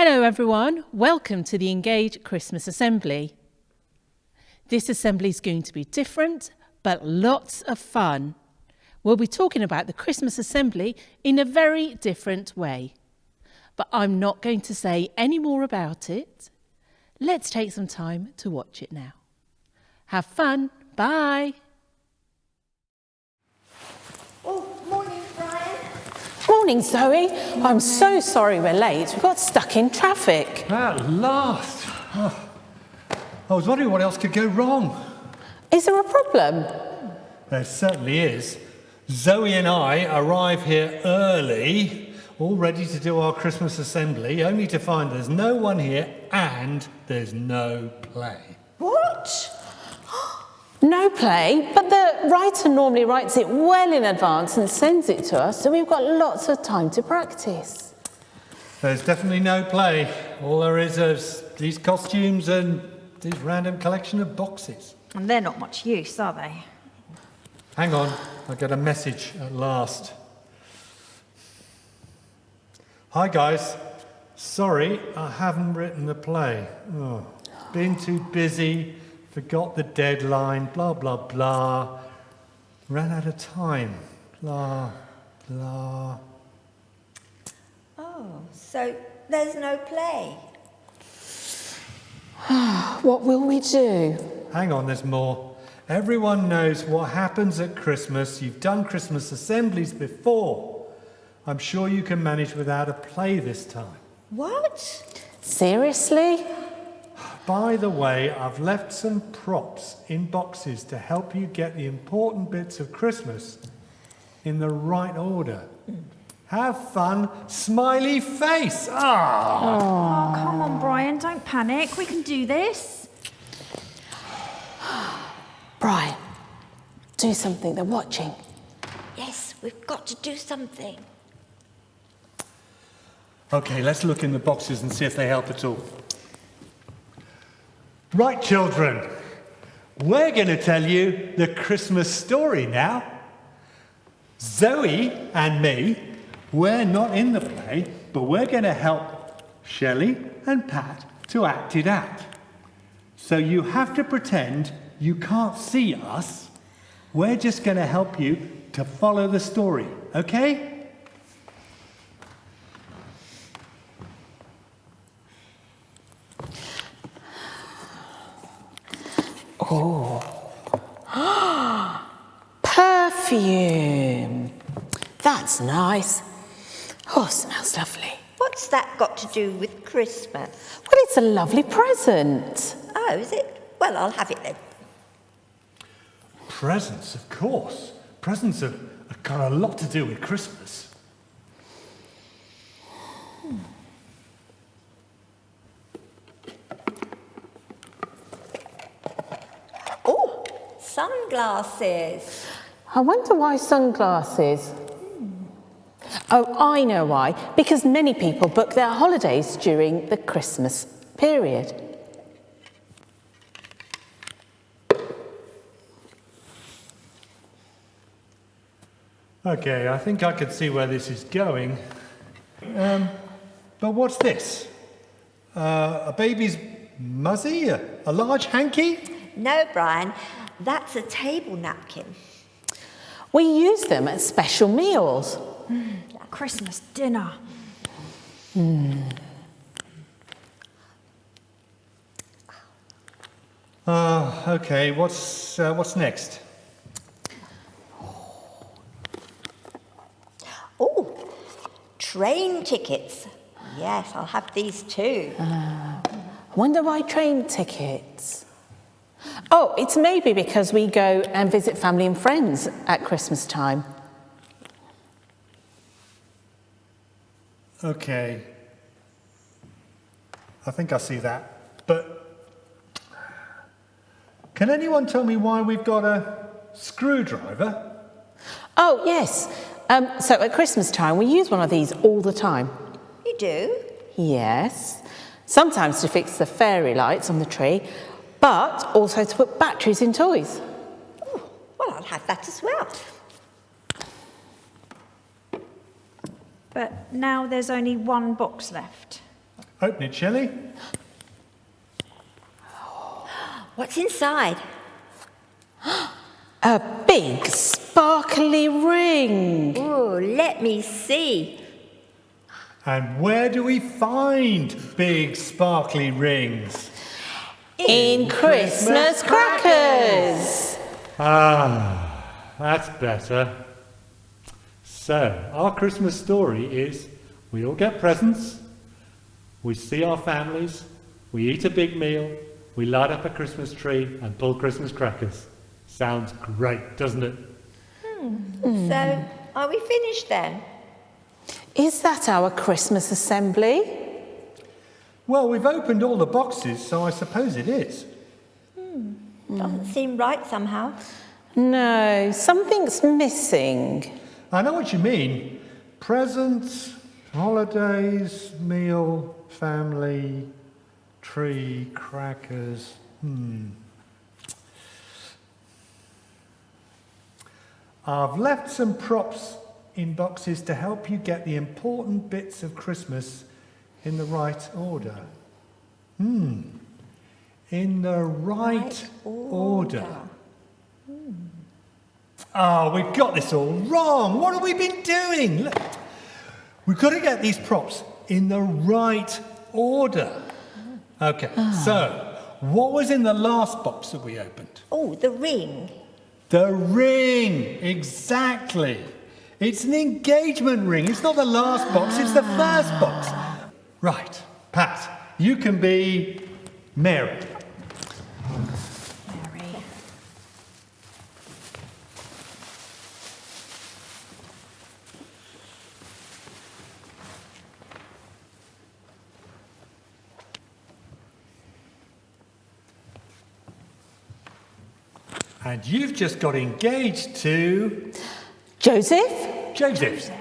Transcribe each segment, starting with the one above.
Hello everyone, welcome to the Engage Christmas Assembly. This assembly is going to be different, but lots of fun. We'll be talking about the Christmas assembly in a very different way. But I'm not going to say any more about it. Let's take some time to watch it now. Have fun, bye! Oh, morning, Brian. Morning, Zoe. I'm so sorry we're late. We got stuck in traffic. At last! Oh, I was wondering what else could go wrong. Is there a problem? There certainly is. Zoe and I arrive here early, all ready to do our Christmas assembly, only to find there's no one here and there's no play. What? No play, but the writer normally writes it well in advance and sends it to us, so we've got lots of time to practice. There's definitely no play. All there is these costumes and this random collection of boxes. And they're not much use, are they? Hang on, I got a message at last. Hi guys, sorry I haven't written the play. Oh, been too busy, forgot the deadline, blah blah blah. Ran out of time, blah blah. Oh, so there's no play? What will we do? Hang on, there's more. Everyone knows what happens at Christmas. You've done Christmas assemblies before. I'm sure you can manage without a play this time. What? Seriously? By the way, I've left some props in boxes to help you get the important bits of Christmas in the right order. Have fun, smiley face! Oh, come on, Brian, don't panic. We can do this. Brian, do something. They're watching. Yes, we've got to do something. Okay, let's look in the boxes and see if they help at all. Right, children, we're going to tell you the Christmas story now. Zoe and me, we're not in the play, but we're going to help Shelley and Pat to act it out. So you have to pretend you can't see us. We're just going to help you to follow the story, okay? Oh. Perfume. That's nice. Oh, smells lovely. What's that got to do with Christmas? Well, it's a lovely present. Oh, is it? Well, I'll have it then. Presents, of course. Presents have got a lot to do with Christmas. Oh, sunglasses. I wonder why sunglasses. Oh, I know why. Because many people book their holidays during the Christmas period. Okay, I think I can see where this is going. But what's this? A baby's muzzy? A large hanky? No, Brian, that's a table napkin. We use them at special meals. Christmas dinner. Okay, what's next? Oh, train tickets. Yes, I'll have these too. I wonder why train tickets. Oh, it's maybe because we go and visit family and friends at Christmas time. Okay. I think I see that. But can anyone tell me why we've got a screwdriver? Oh, yes. So at Christmas time, we use one of these all the time. You do? Yes. Sometimes to fix the fairy lights on the tree, but also to put batteries in toys. Oh, well, I'll have that as well. But now there's only one box left. Open it, Shelley. What's inside? A big sparkly ring. Oh, let me see. And where do we find big sparkly rings? In Christmas crackers. Ah, that's better. So, our Christmas story is we all get presents, we see our families, we eat a big meal, we light up a Christmas tree and pull Christmas crackers. Sounds great, doesn't it? So, are we finished then? Is that our Christmas assembly? Well, we've opened all the boxes, so I suppose it is. Doesn't seem right somehow. No, something's missing. I know what you mean. Presents, holidays, meal, family, tree, crackers. I've left some props in boxes to help you get the important bits of Christmas in the right order. In the right order. Oh, we've got this all wrong. What have we been doing? Look, we've got to get these props in the right order. Okay, so what was in the last box that we opened? Oh, the ring. The ring, exactly. It's an engagement ring. It's not the last box, it's the first box. Right, Pat, you can be Mary. Mary. And you've just got engaged to Joseph? Joseph.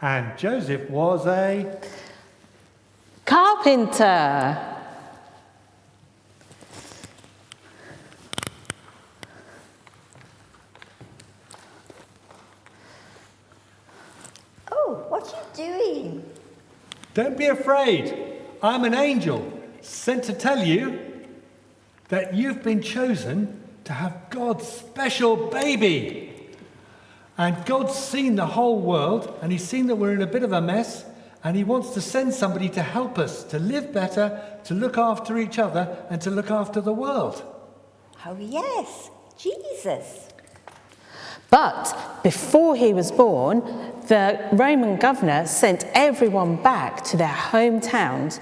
And Joseph was a Carpenter. Oh, what are you doing? Don't be afraid. I'm an angel sent to tell you that you've been chosen to have God's special baby. And God's seen the whole world, and he's seen that we're in a bit of a mess, and he wants to send somebody to help us to live better, to look after each other, and to look after the world. Oh, yes, Jesus. But before he was born, the Roman governor sent everyone back to their hometowns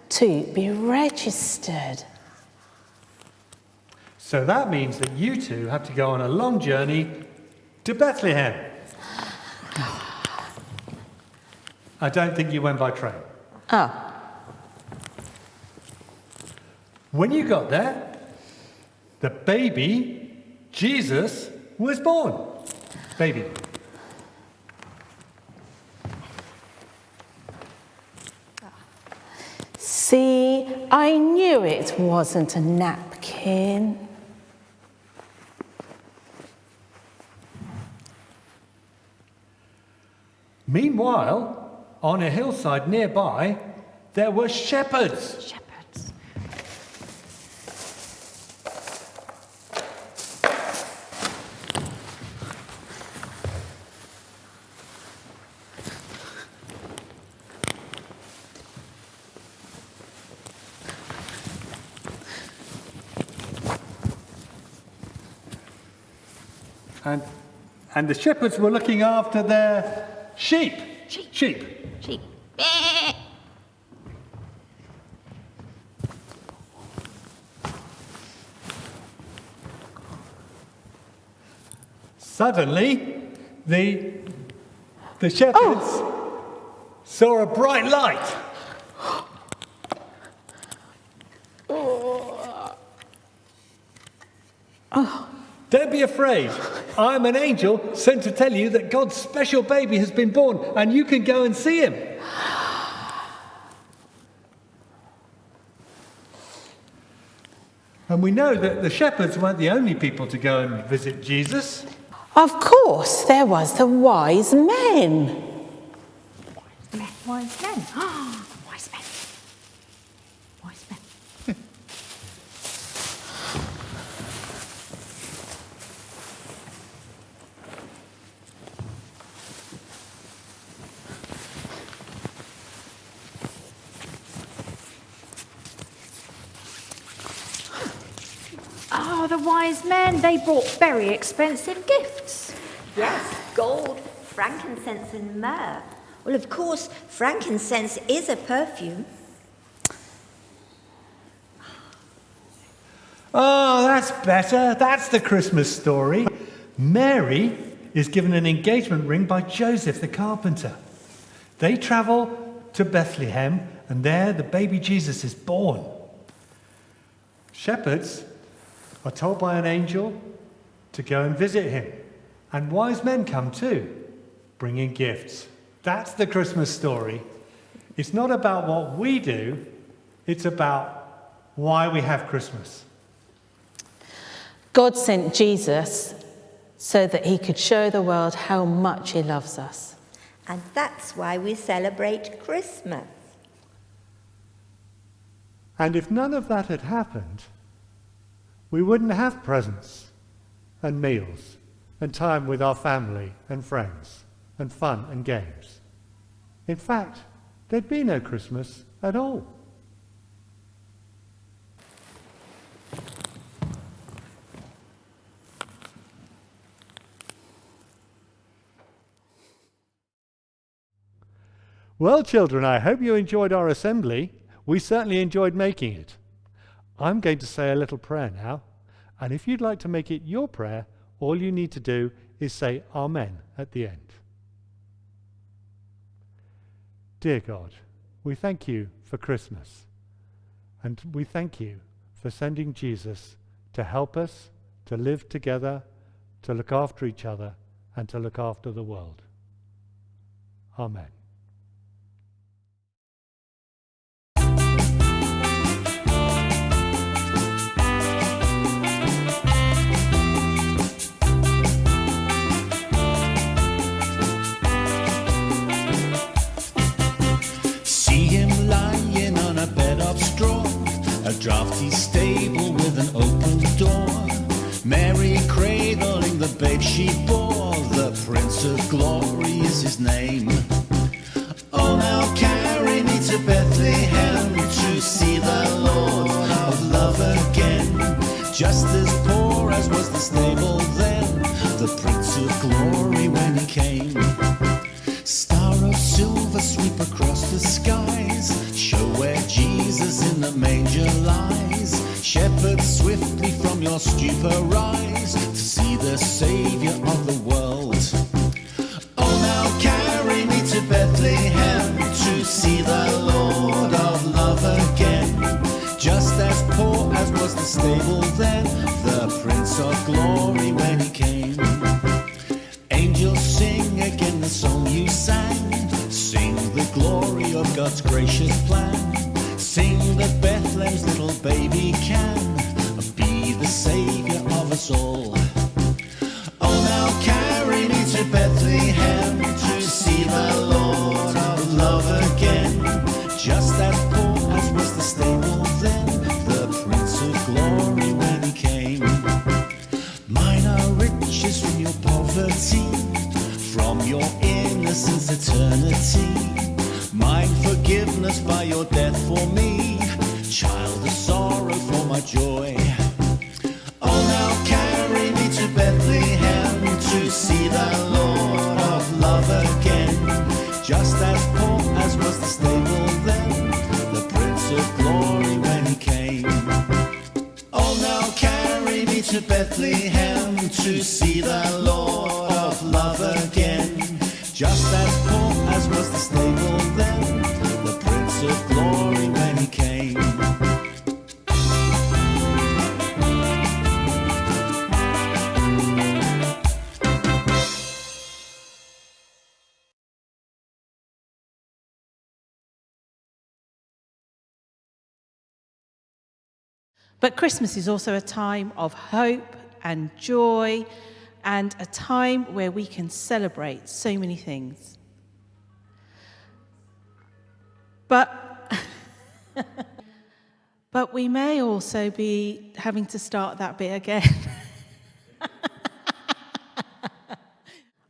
to be registered. So that means that you two have to go on a long journey to Bethlehem. I don't think you went by train. Oh, When you got there, the baby, Jesus, was born. Baby. see, I knew it wasn't a napkin. Meanwhile, on a hillside nearby, there were shepherds. Shepherds. And the shepherds were looking after their sheep. Sheep. Sheep. Sheep. Suddenly, the the shepherds saw a bright light. Don't be afraid. I'm an angel sent to tell you that God's special baby has been born and you can go and see him. And we know that the shepherds weren't the only people to go and visit Jesus. Of course, there was the wise men. Wise men. Wise men. Wise men. Oh, the wise men, they brought very expensive gifts. Yes, gold, frankincense and myrrh. Well, of course, frankincense is a perfume. Oh, that's better. That's the Christmas story. Mary is given an engagement ring by Joseph the carpenter. They travel to Bethlehem, and there the baby Jesus is born. Shepherds are told by an angel to go and visit him. And wise men come too, bringing gifts. That's the Christmas story. It's not about what we do, it's about why we have Christmas. God sent Jesus so that he could show the world how much he loves us. And that's why we celebrate Christmas. And if none of that had happened, we wouldn't have presents and meals and time with our family and friends and fun and games. In fact, there'd be no Christmas at all. Well, children, I hope you enjoyed our assembly. We certainly enjoyed making it. I'm going to say a little prayer now, and if you'd like to make it your prayer, all you need to do is say Amen at the end. Dear God, we thank you for Christmas, and we thank you for sending Jesus to help us to live together, to look after each other, and to look after the world. Amen. A drafty stable with an open door, Mary cradling the babe she bore, the Prince of Glory is his name. Oh, now carry me to Bethlehem to see the Lord of love again. Just as poor as was the stable then, the Prince of Glory when he came. Star of silver sweep across the skies, show where Jesus in the manger lies. Shepherds swiftly from your stupor rise to see the Saviour of the world. Oh, now carry me to Bethlehem to see the Lord of love again. Just as poor as was the stable then, the Prince of Glory when he came. Angels sing again the song you sang, sing the glory of God's gracious plan. Sing that Bethlehem's little baby can be the Saviour of us all. Oh, now carry me to Bethlehem to see the Lord of love again. Just as poor as was the stable then, the Prince of Glory when he came. Mine are riches from your poverty, from your innocence eternity. Mine forgiveness by your death for me, child of sorrow for my joy. Oh, now carry me to Bethlehem to see the Lord of love again. Just as poor as was the stable then, the Prince of Glory when he came. Oh, now carry me to Bethlehem to see the Lord of love again. just as poor as was the stable then, the Prince of Glory when he came. But Christmas is also a time of hope and joy and a time where we can celebrate so many things. But we may also be having to start that bit again.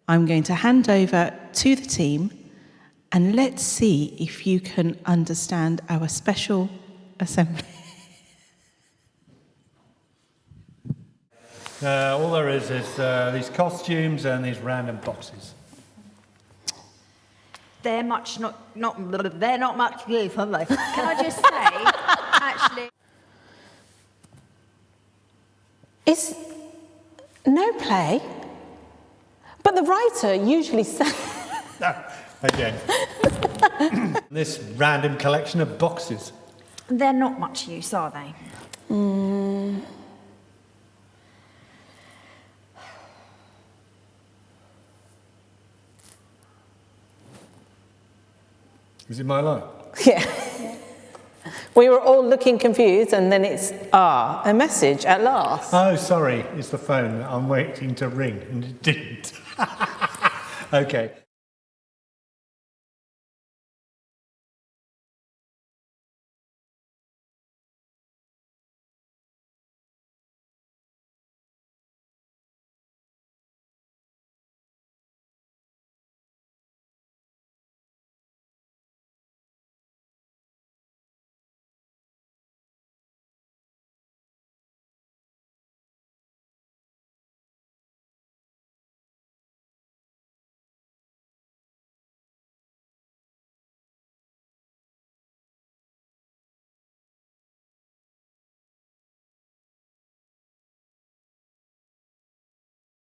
I'm going to hand over to the team and let's see if you can understand our special assembly. All there is these costumes and these random boxes. They're they're not much use, are they? Can I just say, actually... It's no play, but the writer usually says... Again. This random collection of boxes. They're not much use, are they? Is it my line? Yeah. We were all looking confused, and then it's, a message at last. Oh, sorry, it's the phone. I'm waiting to ring, and it didn't. Okay.